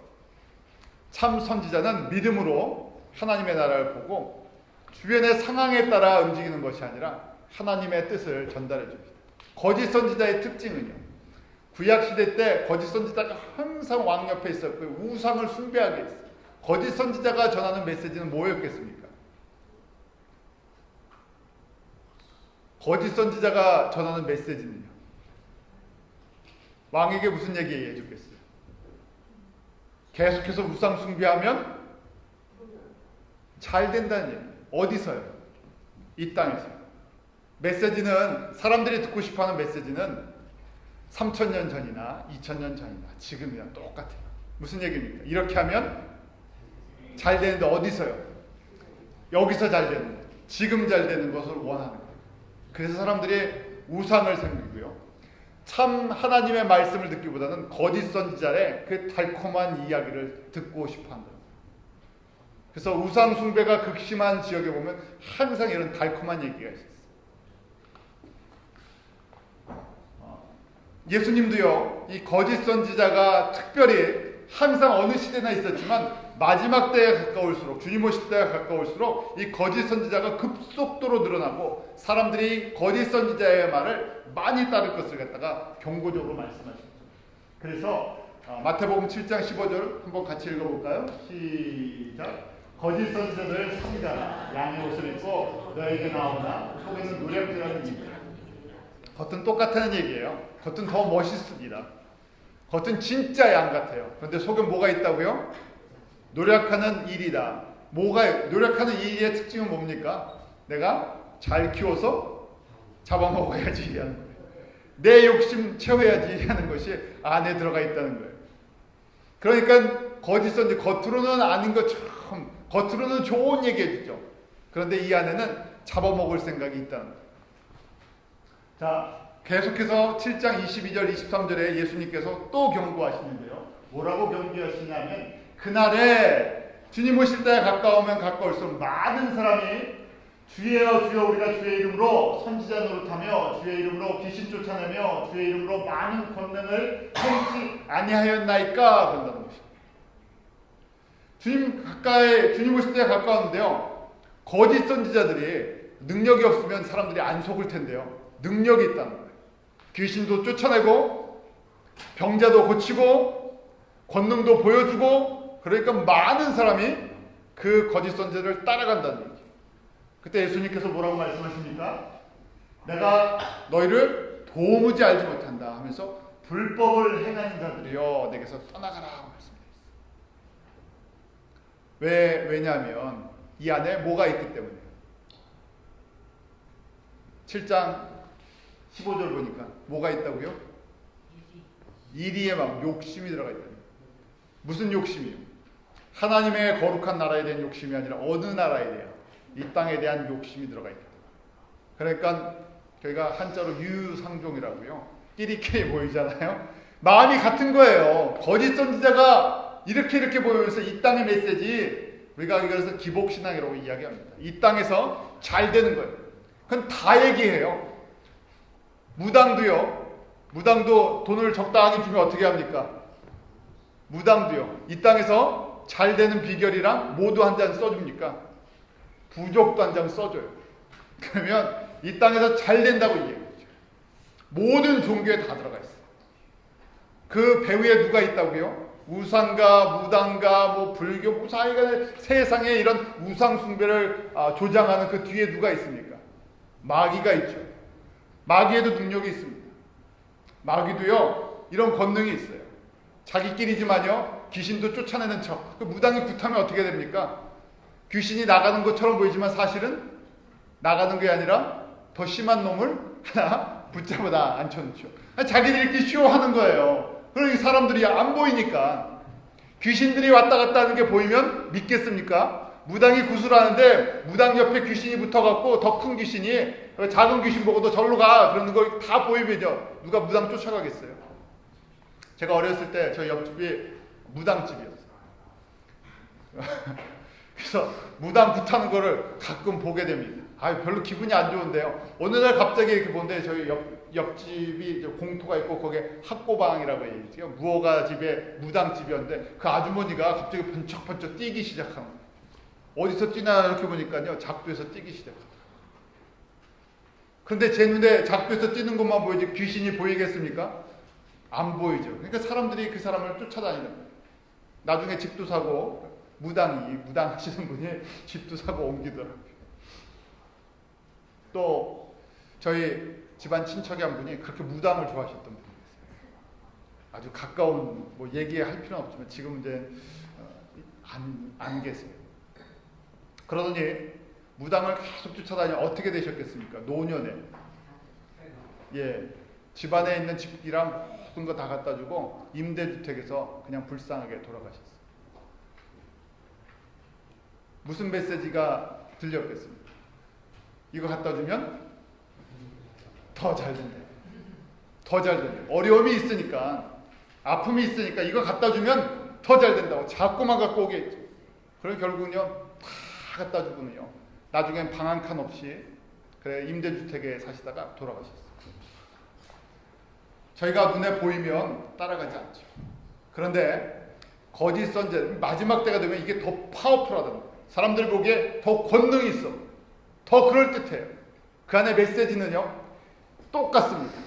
참 선지자는 믿음으로 하나님의 나라를 보고 주변의 상황에 따라 움직이는 것이 아니라 하나님의 뜻을 전달해 줍니다. 거짓 선지자의 특징은요, 구약시대 때 거짓 선지자가 항상 왕 옆에 있었고 우상을 숭배하게 했어요. 거짓 선지자가 전하는 메시지는 뭐였겠습니까? 거짓 선지자가 전하는 메시지는요, 왕에게 무슨 얘기 해주겠어요? 계속해서 우상 숭배하면 잘 된다는 얘기예요. 어디서요? 이 땅에서. 메시지는, 사람들이 듣고 싶어하는 메시지는 3000년 전이나 2000년 전이나 지금이랑 똑같아요. 무슨 얘기입니까? 이렇게 하면 잘 되는데 어디서요? 여기서 잘 되는 거예요. 지금 잘 되는 것을 원하는 거예요. 그래서 사람들이 우상을 섬기고요. 참 하나님의 말씀을 듣기보다는 거짓 선지자의 그 달콤한 이야기를 듣고 싶어 한다. 그래서 우상 숭배가 극심한 지역에 보면 항상 이런 달콤한 얘기가 있어요. 예수님도요, 이 거짓 선지자가 특별히 항상 어느 시대나 있었지만 마지막 때에 가까울수록, 주님 오실 때가 가까울수록 이 거짓 선지자가 급속도로 늘어나고 사람들이 거짓 선지자의 말을 많이 따를 것을 갖다가 경고적으로 말씀하십니다. 그래서 마태복음 7장 15절 한번 같이 읽어볼까요? 시작. 거짓 선지자들 선지자가 양의 옷을 입고 너에게 나오나 속에는 노략질하는 이들. 겉은 똑같다는 얘기예요. 겉은 더 멋있습니다. 겉은 진짜 양 같아요. 그런데 속에 뭐가 있다고요? 노력하는 일이다. 노력하는 일의 특징은 뭡니까? 내가 잘 키워서 잡아먹어야지 하는 거예요. 내 욕심 채워야지 하는 것이 안에 들어가 있다는 거예요. 그러니까 거짓 선지 겉으로는 아닌 것처럼, 겉으로는 좋은 얘기 해주죠. 그런데 이 안에는 잡아먹을 생각이 있다는 거예요. 자, 계속해서 7장 22절 23절에 예수님께서 또 경고하시는데요. 뭐라고 경고하시냐면 그날에 주님 오실 때에 가까우면 가까울수록 많은 사람이 주여 주여 우리가 주의 이름으로 선지자 노릇하며 주의 이름으로 귀신 쫓아내며 주의 이름으로 많은 권능을 행치 아니하였나이까 그런다는 것입니다. 주님 오실 때에 가까웠는데요. 거짓 선지자들이 능력이 없으면 사람들이 안 속을 텐데요. 능력이 있다는 거예요. 귀신도 쫓아내고 병자도 고치고 권능도 보여주고 그러니까 많은 사람이 그 거짓 선지자를 따라간다는 얘기죠. 그때 예수님께서 뭐라고 말씀하십니까? 내가 너희를 도무지 알지 못한다 하면서 불법을 행하는 자들이여 내게서 떠나가라 말씀드렸어요. 왜냐하면 이 안에 뭐가 있기 때문이에요. 7장 15절 보니까 뭐가 있다고요? 이리에 막 욕심이 들어가 있다. 무슨 욕심이요? 하나님의 거룩한 나라에 대한 욕심이 아니라 어느 나라에 대한 이 땅에 대한 욕심이 들어가 있다. 그러니까 저희가 한자로 유유상종이라고요. 끼리끼리 모이잖아요. 마음이 같은 거예요. 거짓 선지자가 이렇게 보이면서 이 땅의 메시지 우리가 그래서 기복신앙이라고 이야기합니다. 이 땅에서 잘 되는 거예요. 그건 다 얘기해요. 무당도 돈을 적당히 주면 어떻게 합니까? 무당도요. 이 땅에서 잘 되는 비결이랑 모두 한 잔 써줍니까? 부족도 한 잔 써줘요. 그러면 이 땅에서 잘 된다고 얘기해요. 모든 종교에 다 들어가 있어요. 그 배후에 누가 있다고요? 우상가, 무당가, 불교, 무사이가 세상에 이런 우상 숭배를 조장하는 그 뒤에 누가 있습니까? 마귀가 있죠. 마귀에도 능력이 있습니다. 마귀도요, 이런 권능이 있어요. 자기끼리지만요, 귀신도 쫓아내는 척. 그 무당이 굿하면 어떻게 됩니까? 귀신이 나가는 것처럼 보이지만 사실은 나가는 게 아니라 더 심한 놈을 하나 붙잡아다 앉혀놓죠. 자기들끼리 쇼하는 거예요. 그러니 사람들이 안 보이니까. 귀신들이 왔다 갔다 하는 게 보이면 믿겠습니까? 무당이 구슬하는데 무당 옆에 귀신이 붙어갖고 더 큰 귀신이 작은 귀신 보고도 절로 가 그러는 걸 다 보이면요 누가 무당 쫓아가겠어요? 제가 어렸을 때 저희 옆집이 무당집이었어요. 그래서 무당 굿하는 거를 가끔 보게 됩니다. 별로 기분이 안 좋은데요. 어느 날 갑자기 이렇게 보는데 저희 옆집이 공터가 있고 거기에 학고방이라고 얘기해요. 무허가 집에 무당집이었는데 그 아주머니가 갑자기 번쩍번쩍 뛰기 시작하는 거예요. 어디서 뛰나 이렇게 보니까요 작두에서 뛰기 시작해요. 그런데 제 눈에 작두에서 뛰는 것만 보이지 귀신이 보이겠습니까? 안 보이죠. 그러니까 사람들이 그 사람을 쫓아다니는 거예요. 나중에 집도 사고 무당 하시는 분이 집도 사고 옮기더라고요. 또 저희 집안 친척이 한 분이 그렇게 무당을 좋아하셨던 분이 있어요. 아주 가까운 얘기할 필요는 없지만 지금 이제 안 계세요. 그러더니 무당을 계속 쫓아다니 어떻게 되셨겠습니까? 노년에 집안에 있는 집기랑 모든 거 다 갖다 주고 임대주택에서 그냥 불쌍하게 돌아가셨어요. 무슨 메시지가 들렸겠습니까? 이거 갖다 주면 더 잘 된다. 더 잘 된다. 어려움이 있으니까, 아픔이 있으니까 이거 갖다 주면 더 잘 된다고 자꾸만 갖고 오겠죠. 그래서 결국은요, 다 갖다 주고는요, 나중엔 방 한 칸 없이 그래 임대주택에 사시다가 돌아가셨어요. 저희가 눈에 보이면 따라가지 않죠. 그런데 거짓 선제, 마지막 때가 되면 이게 더 파워풀하다는 거예요. 사람들 보기에 더 권능이 있어. 더 그럴듯해요. 그 안에 메시지는요, 똑같습니다.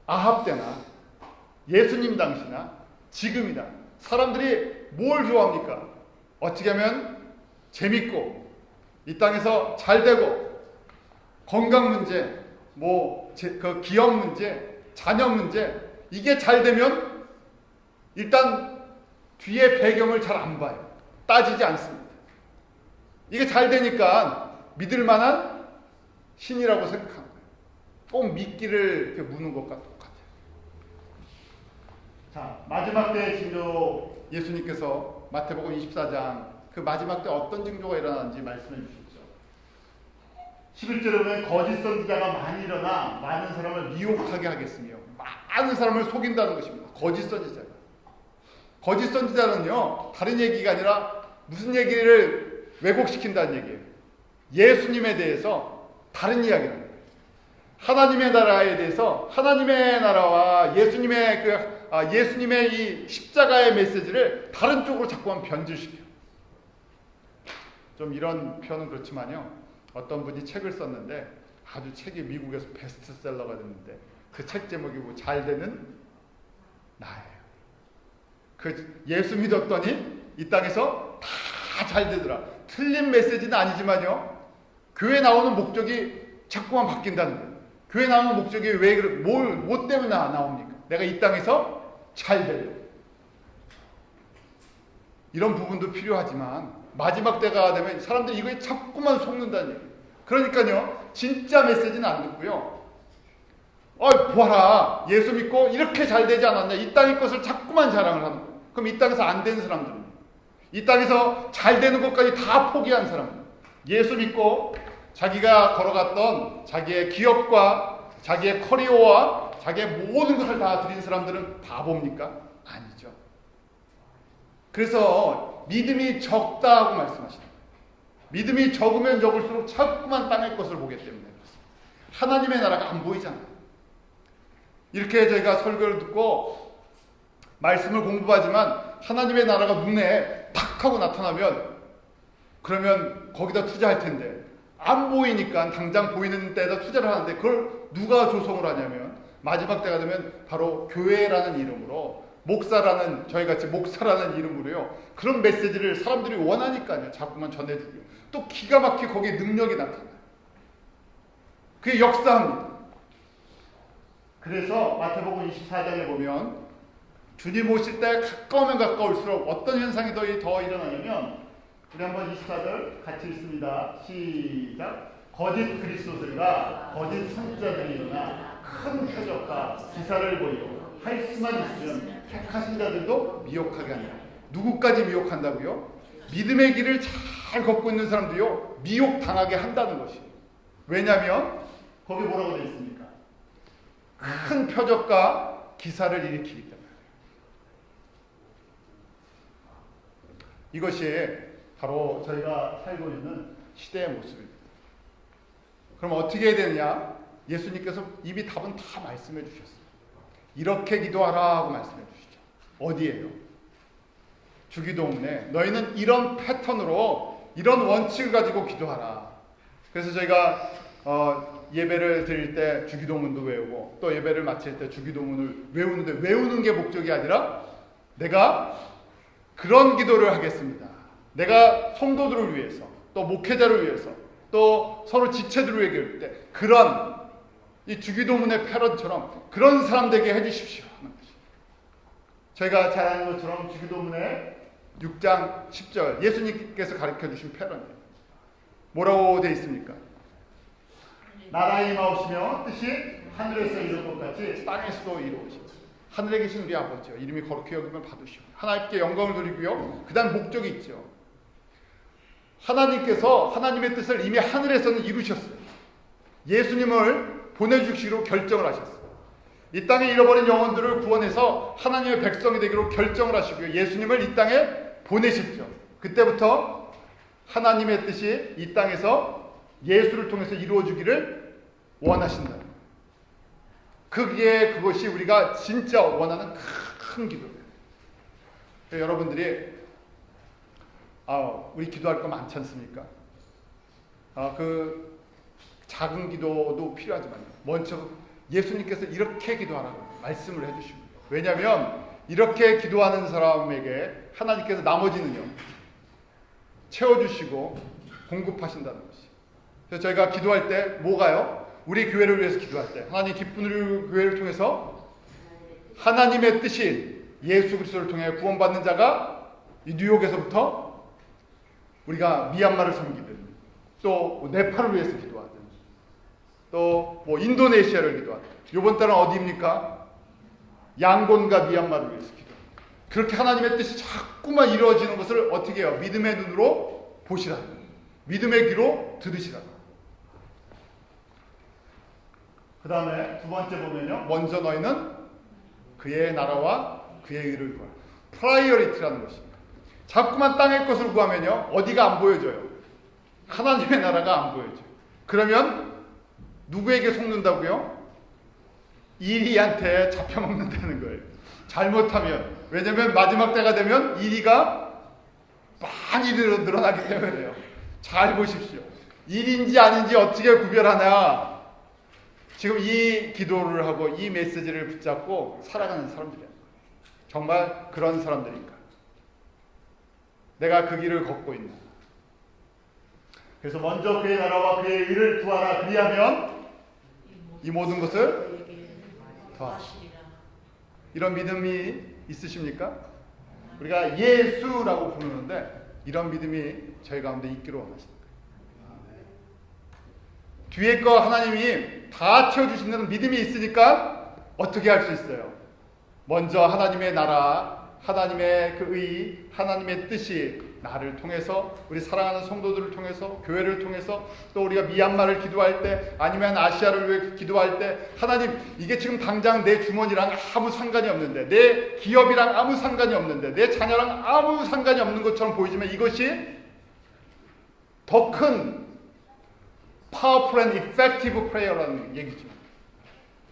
아합 때나 예수님 당시나 지금이나 사람들이 뭘 좋아합니까? 어떻게 하면 재밌고 이 땅에서 잘 되고 건강 문제, 그 기업 문제, 자녀 문제, 이게 잘 되면 일단 뒤에 배경을 잘 안 봐요. 따지지 않습니다. 이게 잘 되니까 믿을 만한 신이라고 생각합니다. 꼭 미끼를 이렇게 무는 것과 똑같아요. 자, 마지막 때의 징조, 예수님께서 마태복음 24장 그 마지막 때 어떤 징조가 일어나는지 말씀해 주시죠. 11절에 보면 거짓 선지자가 많이 일어나 많은 사람을 미혹하게 하겠으며, 많은 사람을 속인다는 것입니다. 거짓 선지자가. 거짓 선지자는요, 다른 얘기가 아니라 무슨 얘기를 왜곡시킨다는 얘기예요. 예수님에 대해서 다른 이야기를 합니다. 하나님의 나라에 대해서, 하나님의 나라와 예수님의 이 십자가의 메시지를 다른 쪽으로 자꾸만 변질시켜요. 좀 이런 표현은 그렇지만요, 어떤 분이 책을 썼는데 아주 책이 미국에서 베스트셀러가 됐는데 그 책 제목이 뭐 잘 되는 나예요. 그 예수 믿었더니 이 땅에서 다 잘 되더라. 틀린 메시지는 아니지만요, 교회 나오는 목적이 자꾸만 바뀐다는 거예요. 교회 나오는 목적이 뭐 때문에 나옵니까? 내가 이 땅에서 잘 되려고. 이런 부분도 필요하지만 마지막 때가 되면 사람들이 이거에 자꾸만 속는다는 얘기예요. 그러니까요, 진짜 메시지는 안 듣고요, 보아라, 예수 믿고 이렇게 잘 되지 않았냐, 이 땅의 것을 자꾸만 자랑을 하는 거예요. 그럼 이 땅에서 안 되는 사람들은, 이 땅에서 잘 되는 것까지 다 포기한 사람들, 예수 믿고 자기가 걸어갔던 자기의 기업과 자기의 커리어와 자기의 모든 것을 다 드린 사람들은 바보입니까? 아니죠. 그래서 믿음이 적다고 말씀하시는 거예요. 믿음이 적으면 적을수록 자꾸만 땅의 것을 보기 때문에 그렇습니다. 하나님의 나라가 안 보이잖아요. 이렇게 저희가 설교를 듣고 말씀을 공부하지만 하나님의 나라가 눈에 탁 하고 나타나면 그러면 거기다 투자할 텐데 안 보이니까 당장 보이는 데다 투자를 하는데 그걸 누가 조성을 하냐면 마지막 때가 되면 바로 교회라는 이름으로, 목사라는, 저희같이 목사라는 이름으로요, 그런 메시지를 사람들이 원하니까요, 자꾸만 전해주고요. 또 기가 막히게 거기에 능력이 나타나요. 그게 역사합니다. 그래서 마태복음 24장에 보면 주님 오실 때 가까우면 가까울수록 어떤 현상이 더 일어나냐면, 우리 한번 24절 같이 읽습니다. 시작. 거짓 그리스도들과 거짓 선지자들이 일어나 큰 표적과 기사를 보이고 할 수만 있으면 택하신 자들도 미혹하게 한다. 누구까지 미혹한다고요? 믿음의 길을 잘 걷고 있는 사람도요, 미혹당하게 한다는 것이에요. 왜냐하면 거기 뭐라고 되어 있습니까? 큰 표적과 기사를 일으키기 때문에. 이것이 바로 저희가 살고 있는 시대의 모습입니다. 그럼 어떻게 해야 되느냐? 예수님께서 이미 답은 다 말씀해 주셨어요. 이렇게 기도하라고 말씀해 주시죠. 어디에요? 주기도문에 너희는 이런 패턴으로, 이런 원칙을 가지고 기도하라. 그래서 저희가 예배를 드릴 때 주기도문도 외우고 또 예배를 마칠 때 주기도문을 외우는데, 외우는 게 목적이 아니라 내가 그런 기도를 하겠습니다. 내가 성도들을 위해서, 또 목회자를 위해서, 또 서로 지체들을 위해 때 그런 이 주기도문의 패런처럼 그런 사람 되게 해주십시오 하는 것이. 저희가 잘 아는 것처럼 주기도문의 6장 10절 예수님께서 가르쳐 주신 패런이에요. 뭐라고 되어 있습니까? 나라의 임하오시며 뜻이 하늘에서 이룬 것 같이 땅에서도 이루어지고, 하늘에 계신 우리 아버지요, 이름이 거룩히 여김을 받으시고 하나님께 영광을 돌리고요, 그 다음 목적이 있죠. 하나님께서 하나님의 뜻을 이미 하늘에서는 이루셨어요. 예수님을 보내주시기로 결정을 하셨어요. 이 땅에 잃어버린 영혼들을 구원해서 하나님의 백성이 되기로 결정을 하시고요. 예수님을 이 땅에 보내셨죠. 그때부터 하나님의 뜻이 이 땅에서 예수를 통해서 이루어지기를 원하신다. 그것이 우리가 진짜 원하는 큰 기도예요. 여러분들이 우리 기도할 거 많지 않습니까? 그 작은 기도도 필요하지만 먼저 예수님께서 이렇게 기도하라고 말씀을 해주십니다. 왜냐하면 이렇게 기도하는 사람에게 하나님께서 나머지는요 채워주시고 공급하신다는 것이. 그래서 저희가 기도할 때 뭐가요? 우리 교회를 위해서 기도할 때 하나님 기쁜 교회를 통해서 하나님의 뜻인 예수 그리스도를 통해 구원받는 자가 이 뉴욕에서부터 우리가 미얀마를 섬기든 또 네팔을 위해서 기도하든 또 인도네시아를 기도하든 이번 달은 어디입니까? 양곤과 미얀마를 위해서 기도합니다. 그렇게 하나님의 뜻이 자꾸만 이루어지는 것을 어떻게 해요? 믿음의 눈으로 보시라. 믿음의 귀로 들으시라. 그 다음에 두 번째 보면요. 먼저 너희는 그의 나라와 그의 의를 구하라. 프라이어리티라는 것입니다. 자꾸만 땅의 것을 구하면요. 어디가 안 보여져요? 하나님의 나라가 안 보여져요. 그러면 누구에게 속는다고요? 이리한테 잡혀먹는다는 거예요. 잘못하면. 왜냐하면 마지막 때가 되면 이리가 많이 늘어나기 때문에요. 잘 보십시오. 일인지 아닌지 어떻게 구별하냐. 지금 이 기도를 하고 이 메시지를 붙잡고 살아가는 사람들이야. 정말 그런 사람들인가. 내가 그 길을 걷고 있나. 그래서 먼저 그의 나라와 그의 의를 구하라. 그리하면 이 모든 것을 더하시리라. 이런 믿음이 있으십니까? 우리가 예수라고 부르는데 이런 믿음이 저희 가운데 있기를 원하십니다. 뒤에 거 하나님이 다 채워주시는 믿음이 있으니까 어떻게 할 수 있어요? 먼저 하나님의 나라, 하나님의 그 의, 하나님의 뜻이 나를 통해서 우리 사랑하는 성도들을 통해서 교회를 통해서 또 우리가 미얀마를 기도할 때 아니면 아시아를 위해 기도할 때 하나님 이게 지금 당장 내 주머니랑 아무 상관이 없는데 내 기업이랑 아무 상관이 없는데 내 자녀랑 아무 상관이 없는 것처럼 보이지만 이것이 더 큰 powerful and effective prayer라는 얘기죠.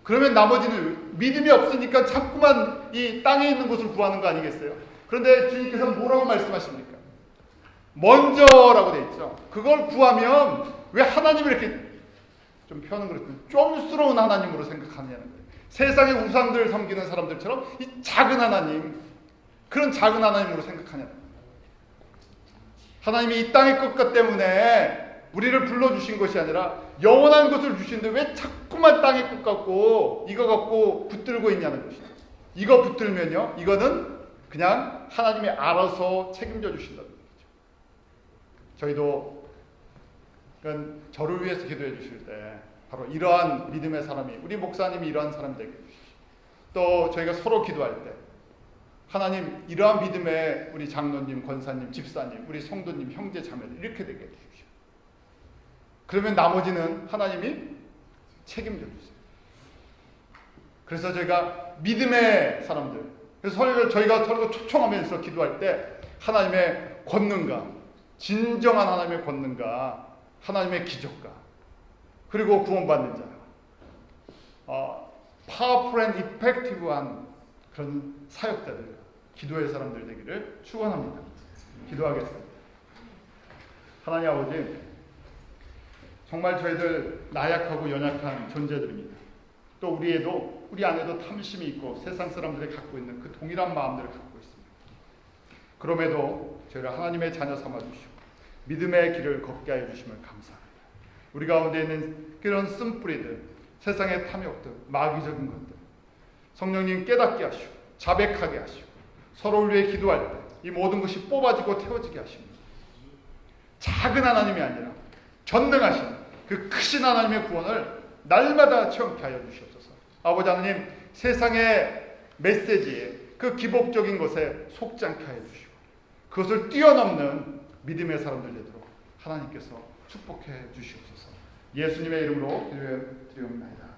그러면 나머지는 믿음이 없으니까 자꾸만 이 땅에 있는 것을 구하는 거 아니겠어요? 그런데 주님께서 뭐라고 말씀하십니까? 먼저라고 돼 있죠. 그걸 구하면 왜 하나님을 이렇게 좀 표현은 그렇지만 쫌스러운 하나님으로 생각하느냐는 거예요. 세상의 우상들 섬기는 사람들처럼 이 작은 하나님, 그런 작은 하나님으로 생각하냐는 거예요. 하나님이 이 땅의 것과 때문에 우리를 불러주신 것이 아니라 영원한 것을 주시는데 왜 자꾸만 땅의 것 갖고 이거 갖고 붙들고 있냐는 것이죠. 이거 붙들면요. 이거는 그냥 하나님이 알아서 책임져 주신다는 거죠. 저희도 저를 위해서 기도해 주실 때 바로 이러한 믿음의 사람이 우리 목사님이 이러한 사람 되게 해주십시오. 또 저희가 서로 기도할 때 하나님 이러한 믿음의 우리 장로님, 권사님, 집사님, 우리 성도님, 형제, 자매들 이렇게 되게 해주십시오. 그러면 나머지는 하나님이 책임져 주세요. 그래서 저희가 믿음의 사람들, 그래서 저희가 서로 초청하면서 기도할 때 하나님의 권능과 진정한 하나님의 권능과 하나님의 기적과 그리고 구원받는 자, powerful and effective한 그런 사역자들, 기도의 사람들 되기를 축원합니다. 기도하겠습니다. 하나님 아버지, 정말 저희들 나약하고 연약한 존재들입니다. 또 우리 안에도 탐심이 있고 세상 사람들이 갖고 있는 그 동일한 마음들을 갖고 있습니다. 그럼에도 저희를 하나님의 자녀 삼아 주시고 믿음의 길을 걷게 하여 주심을 감사합니다. 우리 가운데 있는 그런 쓴뿌리들, 세상의 탐욕들, 마귀적인 것들 성령님 깨닫게 하시고 자백하게 하시고 서로를 위해 기도할 때 이 모든 것이 뽑아지고 태워지게 하십니다. 작은 하나님이 아니라 전능하신 그 크신 하나님의 구원을 날마다 체험케 하여 주시옵소서. 아버지 하나님, 세상의 메시지에 그 기복적인 것에 속지 않게 하여 주시고 그것을 뛰어넘는 믿음의 사람들 되도록 하나님께서 축복해 주시옵소서. 예수님의 이름으로 드리옵나이다.